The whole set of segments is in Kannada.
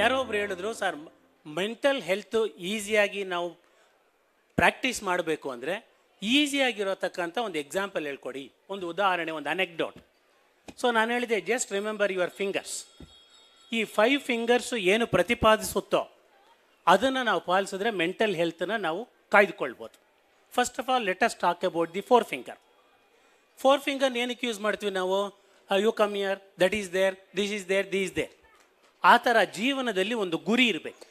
ಯಾರೋ ಒಬ್ರು ಹೇಳಿದ್ರು, ಸರ್ ಮೆಂಟಲ್ ಹೆಲ್ತ್ ಈಸಿಯಾಗಿ ನಾವು ಪ್ರಾಕ್ಟೀಸ್ ಮಾಡಬೇಕು ಅಂದರೆ ಈಸಿಯಾಗಿರೋತಕ್ಕಂಥ ಒಂದು ಎಕ್ಸಾಂಪಲ್ ಹೇಳ್ಕೊಡಿ, ಒಂದು ಉದಾಹರಣೆ, ಒಂದು ಅನೆಕ್ಡೋಟ್. ಸೊ ನಾನು ಹೇಳಿದೆ, ಜಸ್ಟ್ ರಿಮೆಂಬರ್ ಯುವರ್ ಫಿಂಗರ್ಸ್. ಈ 5 ಫಿಂಗರ್ಸು ಏನು ಪ್ರತಿಪಾದಿಸುತ್ತೋ ಅದನ್ನು ನಾವು ಪಾಲಿಸಿದ್ರೆ ಮೆಂಟಲ್ ಹೆಲ್ತನ್ನು ನಾವು ಕಾಯ್ದುಕೊಳ್ಬೋದು. First of all let us talk about the 4 finger. 4 finger ಏನಕ್ಕೆ ಯೂಸ್ ಮಾಡ್ತೀವಿ ನಾವು? You come here, that is there, this is there, this there. ಆ ಥರ ಜೀವನದಲ್ಲಿ ಒಂದು ಗುರಿ ಇರಬೇಕು.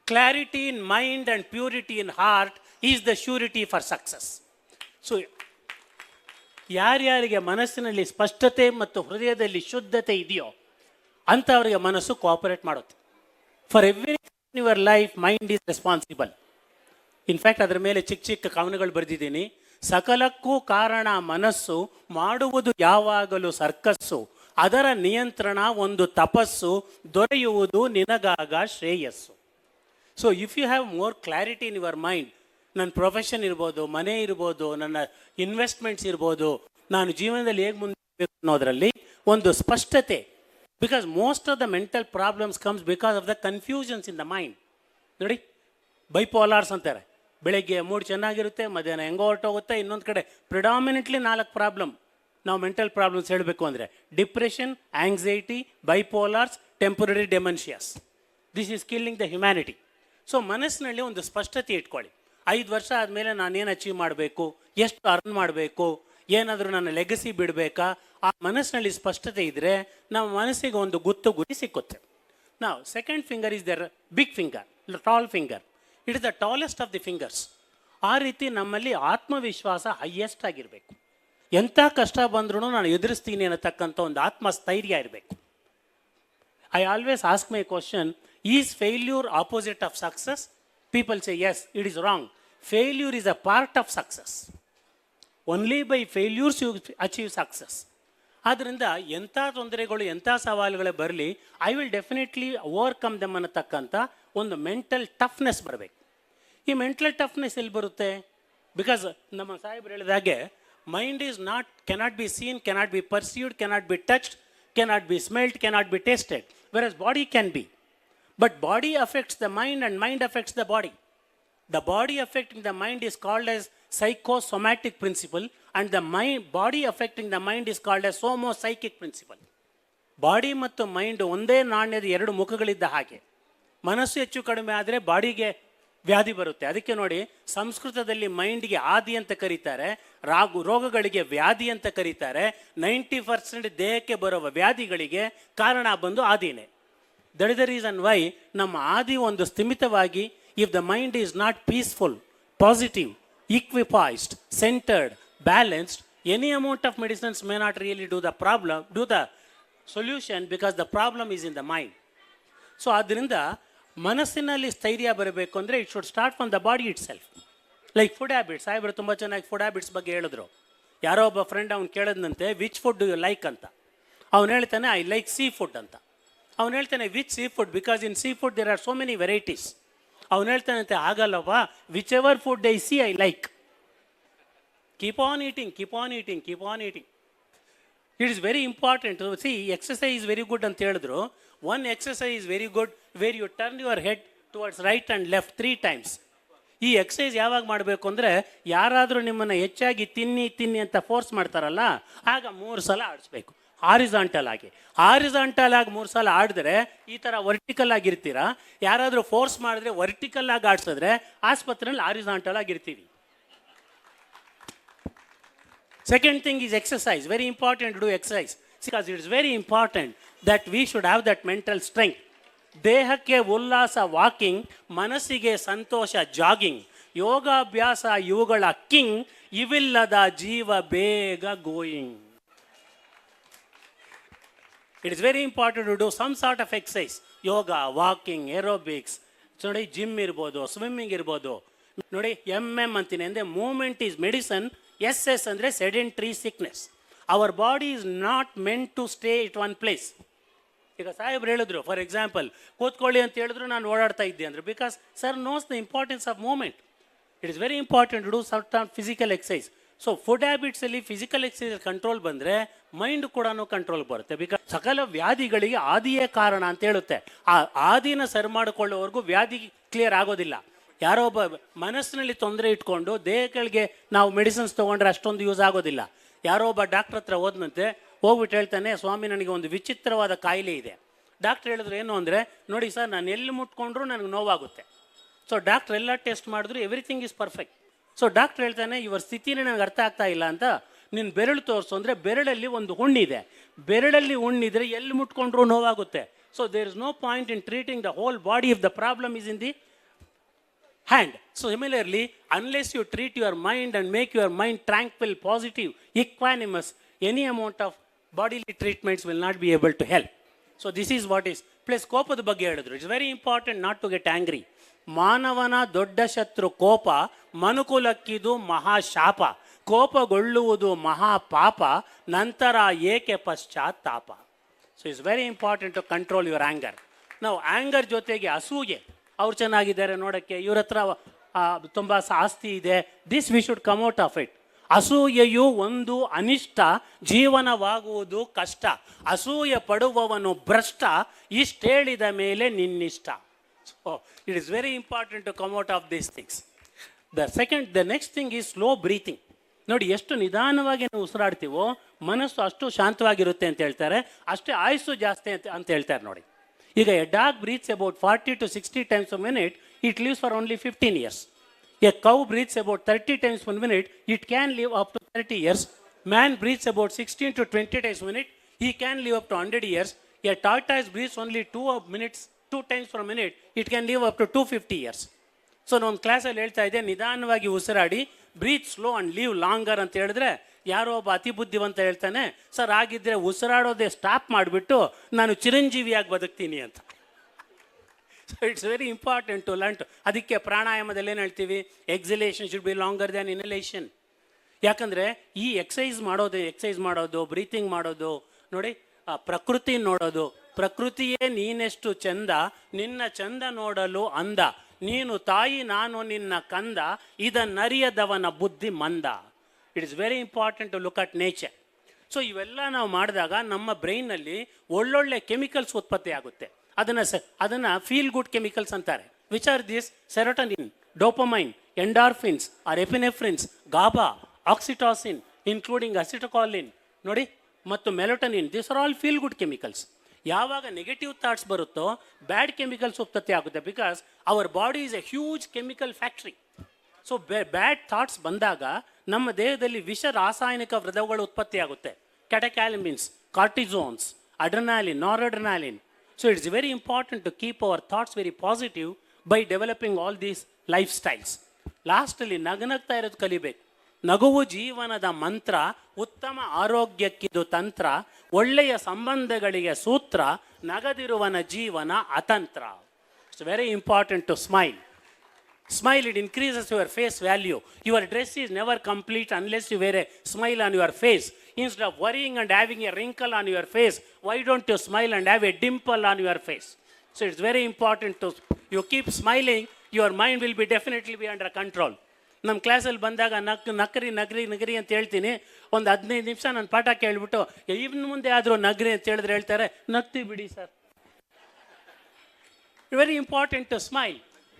Clarity in mind and purity in heart is the surety for success. So ಯಾರ್ಯಾರಿಗೆ ಮನಸ್ಸಿನಲ್ಲಿ ಸ್ಪಷ್ಟತೆ ಮತ್ತು ಹೃದಯದಲ್ಲಿ ಶುದ್ಧತೆ ಇದೆಯೋ ಅಂಥವರಿಗೆ ಮನಸ್ಸು ಕೋಆಪರೇಟ್ ಮಾಡುತ್ತೆ. For every in your life mind is responsible. In fact ಅದರ ಮೇಲೆ ಚಿಕ್ಕ ಚಿಕ್ಕ ಕವನಗಳು ಬರೆದಿದ್ದೀನಿ. ಸಕಲಕ್ಕೂ ಕಾರಣ ಮನಸ್ಸು, ಮಾಡುವುದು ಯಾವಾಗಲೂ ಸರ್ಕಸ್ಸು, ಅದರ ನಿಯಂತ್ರಣ ಒಂದು ತಪಸ್ಸು, ದೊರೆಯುವುದು ನಿನಗಾಗ ಶ್ರೇಯಸ್ಸು. So if you have more clarity in your mind, ನನ್ನ ಪ್ರೊಫೆಷನ್ ಇರ್ಬೋದು, ಮನೆ ಇರ್ಬೋದು, ನನ್ನ ಇನ್ವೆಸ್ಟ್ಮೆಂಟ್ಸ್ ಇರ್ಬೋದು, ನಾನು ಜೀವನದಲ್ಲಿ ಹೇಗೆ ಮುಂದೆ ಅನ್ನೋದರಲ್ಲಿ ಒಂದು ಸ್ಪಷ್ಟತೆ. Because most of the mental problems comes because of the confusions in the mind. ನೋಡಿ, ಬೈಪೋಲಾರ್ಸ್ ಅಂತಾರೆ. ಬೆಳಗ್ಗೆ ಮೂಡ್ ಚೆನ್ನಾಗಿರುತ್ತೆ, ಮಧ್ಯಾಹ್ನ ಹೆಂಗೋ ಹೊರಟೋಗುತ್ತೆ. ಇನ್ನೊಂದು ಕಡೆ ಪ್ರಿಡಾಮಿನೆಂಟ್ಲಿ 4 ಪ್ರಾಬ್ಲಮ್ ನಾವು ಮೆಂಟಲ್ ಪ್ರಾಬ್ಲಮ್ಸ್ ಹೇಳಬೇಕು ಅಂದರೆ: depression, anxiety, bipolars, temporary dementias. This is killing the humanity. So ಮನಸ್ಸಿನಲ್ಲಿ ಒಂದು ಸ್ಪಷ್ಟತೆ ಇಟ್ಕೊಳ್ಳಿ. 5 ವರ್ಷ ಆದಮೇಲೆ ನಾನೇನು ಅಚೀವ್ ಮಾಡಬೇಕು, ಎಷ್ಟು ಅರ್ನ್ ಮಾಡಬೇಕು, ಏನಾದರೂ ನನ್ನ ಲೆಗಸಿ ಬಿಡಬೇಕಾ, ಆ ಮನಸ್ಸಿನಲ್ಲಿ ಸ್ಪಷ್ಟತೆ ಇದ್ದರೆ ನಮ್ಮ ಮನಸ್ಸಿಗೆ ಒಂದು ಗುರಿ ಸಿಕ್ಕುತ್ತೆ. ನಾವು second finger is the big finger, tall finger. It is the tallest of the fingers. ಆ ರೀತಿ ನಮ್ಮಲ್ಲಿ ಆತ್ಮವಿಶ್ವಾಸ ಹೈಯೆಸ್ಟ್ ಆಗಿರಬೇಕು. ಎಂಥ ಕಷ್ಟ ಬಂದ್ರೂ ನಾನು ಎದುರಿಸ್ತೀನಿ ಅನ್ನತಕ್ಕಂಥ ಒಂದು ಆತ್ಮಸ್ಥೈರ್ಯ ಇರಬೇಕು. I always ask my question, is failure opposite of success? People say yes, it is wrong. Failure is a part of success. Only by failures you achieve success. ಆದ್ದರಿಂದ ಎಂಥ ತೊಂದರೆಗಳು, ಎಂಥ ಸವಾಲುಗಳೇ ಬರಲಿ, I will definitely overcome them ಅನ್ನತಕ್ಕಂಥ ಒಂದು ಮೆಂಟಲ್ ಟಫ್ನೆಸ್ ಬರಬೇಕು. ಈ ಮೆಂಟಲ್ ಟಫ್ನೆಸ್ ಎಲ್ಲಿ ಬರುತ್ತೆ? ಬಿಕಾಸ್ ನಮ್ಮ ಸಾಹೇಬರು ಹೇಳಿದಾಗೆ, mind is cannot be seen, cannot be perceived, cannot be touched, cannot be smelled, cannot be tasted, versus body can be. But body affects the mind and mind affects the body. The body affecting the mind is called as psychosomatic principle, and the body affecting the mind is called as somopsychic principle. Body ಮತ್ತು ಮೈಂಡ್ ಒಂದೇ ನಾಣ್ಯದ 2 ಮುಖಗಳಿದ್ದ ಹಾಗೆ. ಮನಸ್ಸು ಹೆಚ್ಚು ಕಡಿಮೆ ಆದರೆ ಬಾಡಿಗೆ ವ್ಯಾಧಿ ಬರುತ್ತೆ. ಅದಕ್ಕೆ ನೋಡಿ, ಸಂಸ್ಕೃತದಲ್ಲಿ ಮೈಂಡ್ಗೆ ಆದಿ ಅಂತ ಕರೀತಾರೆ, ರೋಗಗಳಿಗೆ ವ್ಯಾಧಿ ಅಂತ ಕರೀತಾರೆ. 90% ದೇಹಕ್ಕೆ ಬರುವ ವ್ಯಾಧಿಗಳಿಗೆ ಕಾರಣ ಬಂದು ಆದಿನೇ. That is the reason why ನಮ್ಮ ಆದಿ ಒಂದು ಸ್ಥಿಮಿತವಾಗಿ, if the mind is not peaceful, positive, equipoised, centred, balanced, any amount of medicines may not really do the solution, because the problem is in the mind. So ಆದ್ದರಿಂದ ಮನಸ್ಸಿನಲ್ಲಿ ಸ್ಥೈರ್ಯ ಬರಬೇಕು ಅಂದರೆ it should start from the body itself. Like food habits. ಸಾಹೇಬರು ತುಂಬ ಚೆನ್ನಾಗಿ ಫುಡ್ ಹ್ಯಾಬಿಟ್ಸ್ ಬಗ್ಗೆ ಹೇಳಿದ್ರು. ಯಾರೋ ಒಬ್ಬ ಫ್ರೆಂಡ್ ಅವ್ನು ಕೇಳಿದಂತೆ, which food do you like ಅಂತ. ಅವ್ನು ಹೇಳ್ತಾನೆ, ಐ ಲೈಕ್ ಸೀ ಫುಡ್ ಅಂತ. ಅವನು ಹೇಳ್ತಾನೆ, which seafood? Because in seafood there are so many varieties. ಅವನು ಹೇಳ್ತಾನಂತೆ, ಆಗಲ್ಲಪ್ಪ, whichever food I see I like. Keep on eating, keep on eating, keep on eating. It is very important. See, exercise very good ಅಂತ ಹೇಳಿದ್ರು. One exercise very good where you turn your head towards right and left 3 times. ಈ ಎಕ್ಸಸೈಸ್ ಯಾವಾಗ ಮಾಡಬೇಕು ಅಂದರೆ, ಯಾರಾದರೂ ನಿಮ್ಮನ್ನು ಹೆಚ್ಚಾಗಿ ತಿನ್ನಿ ಅಂತ ಫೋರ್ಸ್ ಮಾಡ್ತಾರಲ್ಲ, ಆಗ 3 ಸಲ ಆಡಿಸ್ಬೇಕು. ಹಾರಿಜಾಂಟಲ್ ಆಗಿ 3 ಸಲ ಆಡಿದ್ರೆ ಈ ಥರ ವರ್ಟಿಕಲ್ ಆಗಿರ್ತೀರಾ. ಯಾರಾದರೂ ಫೋರ್ಸ್ ಮಾಡಿದ್ರೆ ವರ್ಟಿಕಲ್ ಆಗಿ ಆಡಿಸಿದ್ರೆ ಆಸ್ಪತ್ರೆಯಲ್ಲಿ ಹಾರಿಜಾಂಟಲ್ ಆಗಿರ್ತೀವಿ. Second thing is exercise. Very important to do exercise, because it is very important that we should have that mental strength. ದೇಹಕ್ಕೆ ಉಲ್ಲಾಸ ವಾಕಿಂಗ್, ಮನಸ್ಸಿಗೆ ಸಂತೋಷ ಜಾಗಿಂಗ್, ಯೋಗಾಭ್ಯಾಸ ಇವುಗಳ ಕಿಂಗ್, ಇವಿಲ್ಲದ ಜೀವ ಬೇಗ going. It is very important to do some sort of exercise. Yoga, walking, aerobics. ನೋಡಿ, ಜಿಮ್ ಇರ್ಬೋದು, ಸ್ವಿಮ್ಮಿಂಗ್ ಇರ್ಬೋದು. ನೋಡಿ, MM ಅಂತೀನಿ ಅಂದರೆ ಮೂಮೆಂಟ್ ಈಸ್ ಮೆಡಿಸನ್. SS ಅಂದರೆ sedentary sickness. Our body is not meant to stay it one place. ಈಗ ಸಾಹೇಬ್ರು ಹೇಳಿದ್ರು, ಫಾರ್ ಎಕ್ಸಾಂಪಲ್, ಕೂತ್ಕೊಳ್ಳಿ ಅಂತ ಹೇಳಿದ್ರು, ನಾನು ಓಡಾಡ್ತಾ ಇದ್ದೆ ಅಂದರೆ, because sir knows the importance of movement. It is very important to do certain physical exercise. So food ಹ್ಯಾಬಿಟ್ಸಲ್ಲಿ ಫಿಸಿಕಲ್ ಎಕ್ಸಸೈಸ್ ಕಂಟ್ರೋಲ್ ಬಂದರೆ ಮೈಂಡ್ ಕೂಡ ಕಂಟ್ರೋಲ್ ಬರುತ್ತೆ. ಬಿಕಾಸ್ ಸಕಲ ವ್ಯಾಧಿಗಳಿಗೆ ಆದಿಯೇ ಕಾರಣ ಅಂತ ಹೇಳುತ್ತೆ. ಆ ಆದಿನ ಸರಿ ಮಾಡಿಕೊಳ್ಳೋವರೆಗೂ ವ್ಯಾಧಿ ಕ್ಲಿಯರ್ ಆಗೋದಿಲ್ಲ. ಯಾರೋ ಒಬ್ಬ ಮನಸ್ಸಿನಲ್ಲಿ ತೊಂದರೆ ಇಟ್ಕೊಂಡು ದೇಹಗಳಿಗೆ ನಾವು ಮೆಡಿಸಿನ್ಸ್ ತೊಗೊಂಡ್ರೆ ಅಷ್ಟೊಂದು ಯೂಸ್ ಆಗೋದಿಲ್ಲ. ಯಾರೋ ಒಬ್ಬ ಡಾಕ್ಟ್ರ್ ಹತ್ರ ಹೋದಂತೆ ಹೋಗ್ಬಿಟ್ಟು ಹೇಳ್ತಾನೆ, ಸ್ವಾಮಿ ನನಗೆ ಒಂದು ವಿಚಿತ್ರವಾದ ಕಾಯಿಲೆ ಇದೆ. ಡಾಕ್ಟ್ರ್ ಹೇಳಿದ್ರು ಏನು ಅಂದರೆ, ನೋಡಿ ಸರ್ ನಾನು ಎಲ್ಲಿ ಮುಟ್ಕೊಂಡ್ರೂ ನನಗೆ ನೋವಾಗುತ್ತೆ. ಸೊ ಡಾಕ್ಟ್ರ್ ಎಲ್ಲ ಟೆಸ್ಟ್ ಮಾಡಿದ್ರು, everything is perfect. So doctor ಹೇಳ್ತಾನೆ, ಇವರ ಸ್ಥಿತಿನೇ ನನಗೆ ಅರ್ಥ ಆಗ್ತಾ ಇಲ್ಲ ಅಂತ, ನಿನ್ನ ಬೆರಳು ತೋರಿಸು ಅಂದರೆ ಬೆರಳಲ್ಲಿ ಒಂದು ಹುಣ್ಣಿದೆ, ಬೆರಳಲ್ಲಿ ಹುಣ್ಣಿದ್ರೆ ಎಲ್ಲಿ ಮುಟ್ಕೊಂಡ್ರೂ ನೋವಾಗುತ್ತೆ. So there is no point in treating the whole body if the problem is in the hand. So similarly, unless you treat your mind and make your mind tranquil, positive, equanimous, any amount of bodily treatments will not be able to help. So this is what is. Plus ಕೋಪದ ಬಗ್ಗೆ ಹೇಳಿದ್ರು, it's very important not to get angry. ಮಾನವನ ದೊಡ್ಡ ಶತ್ರು ಕೋಪ, ಮನುಕುಲಕ್ಕಿದು ಮಹಾಶಾಪ. ಕೋಪಗೊಳ್ಳುವುದು ಮಹಾಪಾಪ, ನಂತರ ಏಕೆ ಪಶ್ಚಾತ್ತಾಪ. So it's very important to control your anger. ನಾವು ಆ್ಯಂಗರ್ ಜೊತೆಗೆ ಅಸೂಯೆ, ಅವ್ರು ಚೆನ್ನಾಗಿದ್ದಾರೆ ನೋಡೋಕ್ಕೆ, ಇವ್ರ ಹತ್ರ ತುಂಬ ಆಸ್ತಿ ಇದೆ, this we should come out of it. ಅಸೂಯೆಯು ಒಂದು ಅನಿಷ್ಟ, ಜೀವನವಾಗುವುದು ಕಷ್ಟ. ಅಸೂಯೆ ಪಡುವವನು ಭ್ರಷ್ಟ, ಇಷ್ಟೇಳಿದ ಮೇಲೆ ನಿನ್ನಿಷ್ಟ. So it is very important to come out of these things. The next thing is slow breathing. ನೋಡಿ, ಎಷ್ಟು ನಿಧಾನವಾಗಿ ನಾವು ಉಸಿರಾಡ್ತೀವೋ ಮನಸ್ಸು ಅಷ್ಟು ಶಾಂತವಾಗಿರುತ್ತೆ ಅಂತ ಹೇಳ್ತಾರೆ, ಅಷ್ಟೇ ಆಯುಸ್ಸು ಜಾಸ್ತಿ ಅಂತ ಹೇಳ್ತಾರೆ. ನೋಡಿ, ಈಗ A dog breathes about 40 to 60 times a minute, it lives for only 15 years. A cow breathes about 30 times per minute, it can live up to 30 years. Man breathes about 16 to 20 times per minute, he can live up to 100 years. A tortoise breathes only 2 times per minute, it can live up to 250 years. So ನಾನು ಕ್ಲಾಸಲ್ಲಿ ಹೇಳ್ತಾ ಇದ್ದೆ, ನಿಧಾನವಾಗಿ ಉಸಿರಾಡಿ, breathe slow and live longer ಅಂತ ಹೇಳಿದ್ರೆ, ಯಾರೋ ಒಬ್ಬ ಅತಿ ಬುದ್ಧಿವಂತ ಹೇಳ್ತಾನೆ, ಸರ್ ಆಗಿದ್ದರೆ ಉಸಿರಾಡೋದೇ ಸ್ಟಾಪ್ ಮಾಡಿಬಿಟ್ಟು ನಾನು ಚಿರಂಜೀವಿಯಾಗಿ ಬದುಕ್ತೀನಿ ಅಂತ. So it's very important to learn to. ಅದಕ್ಕೆ ಪ್ರಾಣಾಯಾಮದಲ್ಲಿ ಏನು ಹೇಳ್ತೀವಿ, exhalation should be longer than inhalation. ಯಾಕಂದರೆ ಈ ಎಕ್ಸೈಸ್ ಮಾಡೋದು ಬ್ರೀತಿಂಗ್ ಮಾಡೋದು ನೋಡಿ, ಪ್ರಕೃತಿ ನೋಡೋದು, ಪ್ರಕೃತಿಯೇ ನೀನೆಷ್ಟು ಚಂದ, ನಿನ್ನ ಚಂದ ನೋಡಲು ಅಂದ, ನೀನು ತಾಯಿ ನಾನು ನಿನ್ನ ಕಂದ, ಇದನ್ನರಿಯದವನ ಬುದ್ಧಿ ಮಂದ. It is very important to look at nature. So ಇವೆಲ್ಲ ನಾವು ಮಾಡಿದಾಗ ನಮ್ಮ ಬ್ರೈನಲ್ಲಿ ಒಳ್ಳೊಳ್ಳೆ ಕೆಮಿಕಲ್ಸ್ ಉತ್ಪತ್ತಿ ಆಗುತ್ತೆ. ಅದನ್ನು ಫೀಲ್ ಗುಡ್ ಕೆಮಿಕಲ್ಸ್ ಅಂತಾರೆ. Which are this? Serotonin, dopamine, endorphins or epinephrines, GABA, oxytocin including acetylcholine ನೋಡಿ, ಮತ್ತು melatonin. This are all feel good chemicals. ಯಾವಾಗ ನೆಗೆಟಿವ್ ಥಾಟ್ಸ್ ಬರುತ್ತೋ ಬ್ಯಾಡ್ ಕೆಮಿಕಲ್ಸ್ ಉತ್ಪತ್ತಿ ಆಗುತ್ತೆ. Because our body is a huge chemical factory. So bad thoughts ಬಂದಾಗ ನಮ್ಮ ದೇಹದಲ್ಲಿ ವಿಷ ರಾಸಾಯನಿಕ ವೃದ್ಧಗಳು ಉತ್ಪತ್ತಿ ಆಗುತ್ತೆ. Catecholamines, cortisones, adrenaline, noradrenaline. So it's very important to keep our thoughts very positive by developing all these life styles. ಲಾಸ್ಟಲ್ಲಿ ನಗನಗ್ತಾ ಇರೋದು ಕಲಿಬೇಕು. ನಗುವು ಜೀವನದ ಮಂತ್ರ, ಉತ್ತಮ ಆರೋಗ್ಯಕ್ಕಿದು ತಂತ್ರ, ಒಳ್ಳೆಯ ಸಂಬಂಧಗಳಿಗೆ ಸೂತ್ರ, ನಗದಿರುವನ ಜೀವನ ಅತಂತ್ರ. It's very important to smile. Smile, it increases your face value. Your dress is never complete unless you wear a smile on your face. Instead of worrying and having a wrinkle on your face, why don't you smile and have a dimple on your face? So it's very important to, you keep smiling, your mind will be definitely be under control. ನಮ್ಮ ಕ್ಲಾಸಲ್ಲಿ ಬಂದಾಗ ನಗರಿ ಅಂತ ಹೇಳ್ತೀನಿ. ಒಂದು 15 ನಿಮಿಷ ನಾನು ಪಾಠ ಕೇಳಿಬಿಟ್ಟು ಇನ್ನು ಮುಂದೆ ಆದರೂ ನಗರಿ ಅಂತ ಹೇಳಿದ್ರೆ ಹೇಳ್ತಾರೆ, ನಗ್ತೀವಿ ಬಿಡಿ sir. Very important to smile.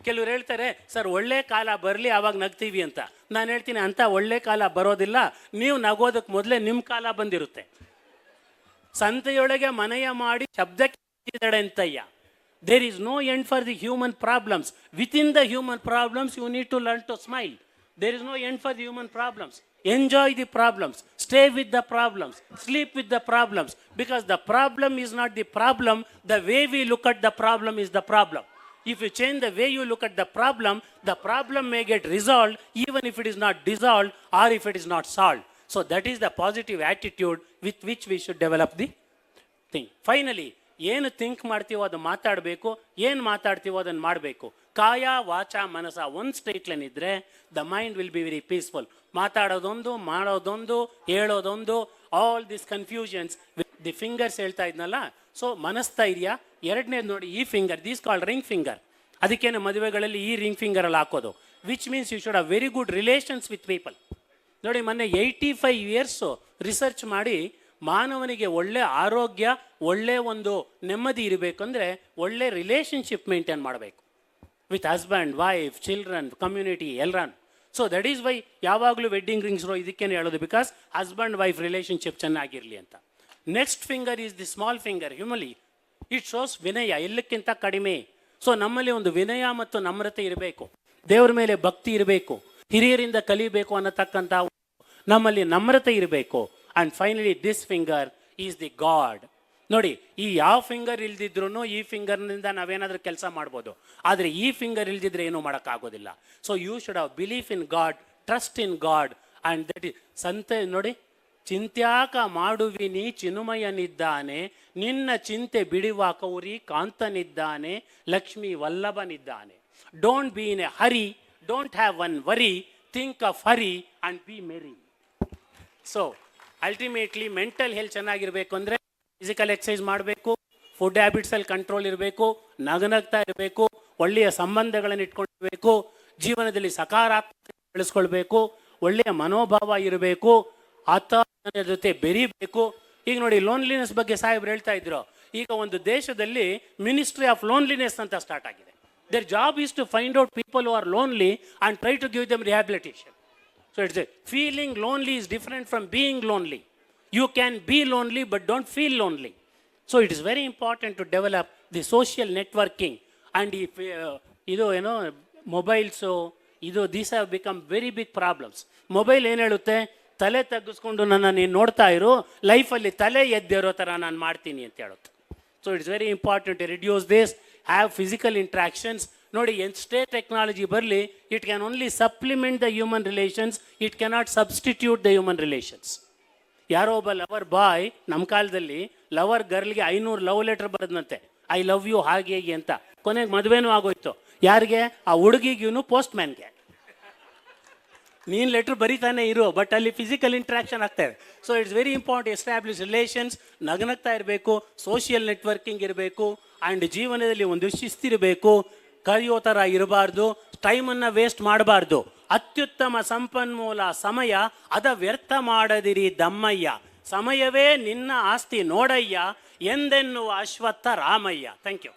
ಕೆಲವ್ರು ಹೇಳ್ತಾರೆ, ಸರ್ ಒಳ್ಳೆ ಕಾಲ ಬರಲಿ ಆವಾಗ ನಗ್ತೀವಿ ಅಂತ. ನಾನು ಹೇಳ್ತೀನಿ, ಅಂಥ ಒಳ್ಳೆ ಕಾಲ ಬರೋದಿಲ್ಲ, ನೀವು ನಗೋದಕ್ಕೆ ಮೊದಲೇ ನಿಮ್ಮ ಕಾಲ ಬಂದಿರುತ್ತೆ. ಸಂತೆಯೊಳಗೆ ಮನೆಯ ಮಾಡಿ ಶಬ್ದಕ್ಕೆ ಅಂತಯ್ಯ. There is no end for the human problems. Within the human problems you need to learn to smile. There is no end for the human problems. Enjoy the problems, stay with the problems, sleep with the problems, because the problem is not the problem, the way we look at the problem is the problem. If you change the way you look at the problem may get resolved even if it is not dissolved or if it is not solved. So that is the positive attitude with which we should develop the thing. Finally, ಏನು ಥಿಂಕ್ ಮಾಡ್ತೀವೋ ಅದು ಮಾತಾಡಬೇಕು, ಏನು ಮಾತಾಡ್ತೀವೋ ಅದನ್ನು ಮಾಡಬೇಕು. ಕಾಯ ವಾಚ ಮನಸ ಒಂದು ಸ್ಟೇಟ್ಲೈನ್ ಇದ್ದರೆ the mind will be very peaceful. ಮಾತಾಡೋದೊಂದು, ಮಾಡೋದೊಂದು, ಹೇಳೋದೊಂದು, all this confusions the fingers ಹೇಳ್ತಾ ಇದ್ನಲ್ಲ. ಸೊ ಮನಸ್ಥೈರ್ಯ. ಎರಡನೇದು ನೋಡಿ, ಈ finger, these called ring finger. ಅದಕ್ಕೇನೆ ಮದುವೆಗಳಲ್ಲಿ ಈ ರಿಂಗ್ ಫಿಂಗರಲ್ಲಿ ಹಾಕೋದು. Which means you should have very good relations with people. ನೋಡಿ, ಮೊನ್ನೆ 85 ಇಯರ್ಸು ರಿಸರ್ಚ್ ಮಾಡಿ ಮಾನವನಿಗೆ ಒಳ್ಳೆ ಆರೋಗ್ಯ, ಒಳ್ಳೆ ಒಂದು ನೆಮ್ಮದಿ ಇರಬೇಕಂದ್ರೆ ಒಳ್ಳೆ ರಿಲೇಷನ್ಶಿಪ್ ಮೇಂಟೈನ್ ಮಾಡಬೇಕು with husband, wife, children, community, ಎಲ್ಲರನ್. ಸೊ ದಟ್ ಈಸ್ ವೈ ಯಾವಾಗಲೂ ವೆಡ್ಡಿಂಗ್ ರಿಂಗ್ಸ್ರು ಇದಕ್ಕೇನೆ ಹೇಳೋದು, ಬಿಕಾಸ್ ಹಸ್ಬೆಂಡ್ ವೈಫ್ ರಿಲೇಷನ್ಶಿಪ್ ಚೆನ್ನಾಗಿರಲಿ ಅಂತ. Next finger is the small finger, humbly it shows ವಿನಯ, ಎಲ್ಲಕ್ಕಿಂತ ಕಡಿಮೆ. ಸೊ ನಮ್ಮಲ್ಲಿ ಒಂದು ವಿನಯ ಮತ್ತು ನಮ್ರತೆ ಇರಬೇಕು, ದೇವರ ಮೇಲೆ ಭಕ್ತಿ ಇರಬೇಕು, ಹಿರಿಯರಿಂದ ಕಲಿಬೇಕು ಅನ್ನತಕ್ಕಂಥ ನಮ್ಮಲ್ಲಿ ನಮ್ರತೆ ಇರಬೇಕು. And finally this finger is the god. ನೋಡಿ, ಈ ಯಾವ ಫಿಂಗರ್ ಇಲ್ದಿದ್ರು ಈ ಫಿಂಗರ್ನಿಂದ ನಾವೇನಾದ್ರೂ ಕೆಲಸ ಮಾಡ್ಬೋದು, ಆದರೆ ಈ ಫಿಂಗರ್ ಇಲ್ದಿದ್ರೆ ಏನೂ ಮಾಡೋಕ್ಕಾಗೋದಿಲ್ಲ. So you should have belief in God, trust in God. And that is ಸಂತೆ. ನೋಡಿ, ಚಿಂತ್ಯಾಕ ಮಾಡುವಿನಿ ಚಿನ್ಮಯನಿದ್ದಾನೆ, ನಿನ್ನ ಚಿಂತೆ ಬಿಡುವ ಕೌರಿ ಕಾಂತನಿದ್ದಾನೆ, ಲಕ್ಷ್ಮೀ ವಲ್ಲಭನಿದ್ದಾನೆ. Don't be in a hurry, don't have one worry, think of Hari and be merry. So ultimately mental health ಚೆನ್ನಾಗಿರಬೇಕು ಅಂದರೆ ಫಿಸಿಕಲ್ ಎಕ್ಸಸೈಸ್ ಮಾಡಬೇಕು, ಫುಡ್ ಹ್ಯಾಬಿಟ್ಸಲ್ಲಿ ಕಂಟ್ರೋಲ್ ಇರಬೇಕು, ನಗನಗ್ತಾ ಇರಬೇಕು, ಒಳ್ಳೆಯ ಸಂಬಂಧಗಳನ್ನು ಇಟ್ಕೊಂಡಿರಬೇಕು, ಜೀವನದಲ್ಲಿ ಸಕಾರಾತ್ಮಕ ಬೆಳೆಸ್ಕೊಳ್ಬೇಕು, ಒಳ್ಳೆಯ ಮನೋಭಾವ ಇರಬೇಕು, ಆತನ ಜೊತೆ ಬೆರಿಬೇಕು. ಈಗ ನೋಡಿ, ಲೋನ್ಲಿನೆಸ್ ಬಗ್ಗೆ ಸಾಹೇಬ್ರು ಹೇಳ್ತಾ ಇದ್ರು. ಈಗ ಒಂದು ದೇಶದಲ್ಲಿ ಮಿನಿಸ್ಟ್ರಿ ಆಫ್ ಲೋನ್ಲಿನೆಸ್ ಅಂತ ಸ್ಟಾರ್ಟ್ ಆಗಿದೆ. Their job is to find out people who are lonely and try to give them rehabilitation. So it's a feeling lonely is different from being lonely. You can be lonely but don't feel lonely. So it is very important to develop the social networking. And if mobiles, these have become very big problems. Mobile ಏನು ಹೇಳುತ್ತೆ, ತಲೆ ತಗ್ಗಿಸ್ಕೊಂಡು ನನ್ನ ನೀನು ನೋಡ್ತಾ ಇರು, ಲೈಫಲ್ಲಿ ತಲೆ ಎದ್ದಿರೋ ಥರ ನಾನು ಮಾಡ್ತೀನಿ ಅಂತ ಹೇಳುತ್ತೆ. So it's very important to reduce this, have physical interactions. ನೋಡಿ, ಎಷ್ಟೇ ಟೆಕ್ನಾಲಜಿ ಬರಲಿ, it can only supplement the human relations, it cannot substitute the human relations. ಯಾರೋ ಒಬ್ಬ ಲವರ್ ಬಾಯ್ ನಮ್ಮ ಕಾಲದಲ್ಲಿ ಲವರ್ ಗರ್ಲ್ಗೆ 500 ಲವ್ ಲೆಟರ್ ಬರೆದಂತೆ, ಐ ಲವ್ ಯು ಹಾಗೆ ಹೇಗೆ ಅಂತ. ಕೊನೆಗೆ ಮದುವೆನೂ ಆಗೋಯ್ತು. ಯಾರಿಗೆ? ಆ ಹುಡುಗಿಗೂ ಪೋಸ್ಟ್ ಮ್ಯಾನ್ಗೆ. ನೀನು ಲೆಟ್ರ್ ಬರೀತಾನೆ ಇರು, ಬಟ್ ಅಲ್ಲಿ ಫಿಸಿಕಲ್ ಇಂಟ್ರಾಕ್ಷನ್ ಆಗ್ತಾಯಿದೆ. So it's very important establish relations, ನಗನಗ್ತಾ ಇರಬೇಕು, ಸೋಷಿಯಲ್ ನೆಟ್ವರ್ಕಿಂಗ್ ಇರಬೇಕು, ಆ್ಯಂಡ್ ಜೀವನದಲ್ಲಿ ಒಂದು ಶಿಸ್ತಿರಬೇಕು, ಕರೆಯೋ ಥರ ಇರಬಾರ್ದು, ಟೈಮನ್ನು ವೇಸ್ಟ್ ಮಾಡಬಾರ್ದು. ಅತ್ಯುತ್ತಮ ಸಂಪನ್ಮೂಲ ಸಮಯ, ಅದ ವ್ಯರ್ಥ ಮಾಡದಿರಿ ದಮ್ಮಯ್ಯ, ಸಮಯವೇ ನಿನ್ನ ಆಸ್ತಿ ನೋಡಯ್ಯ ಎಂದೆನ್ನುವ ಅಶ್ವತ್ಥ ರಾಮಯ್ಯ. Thank you.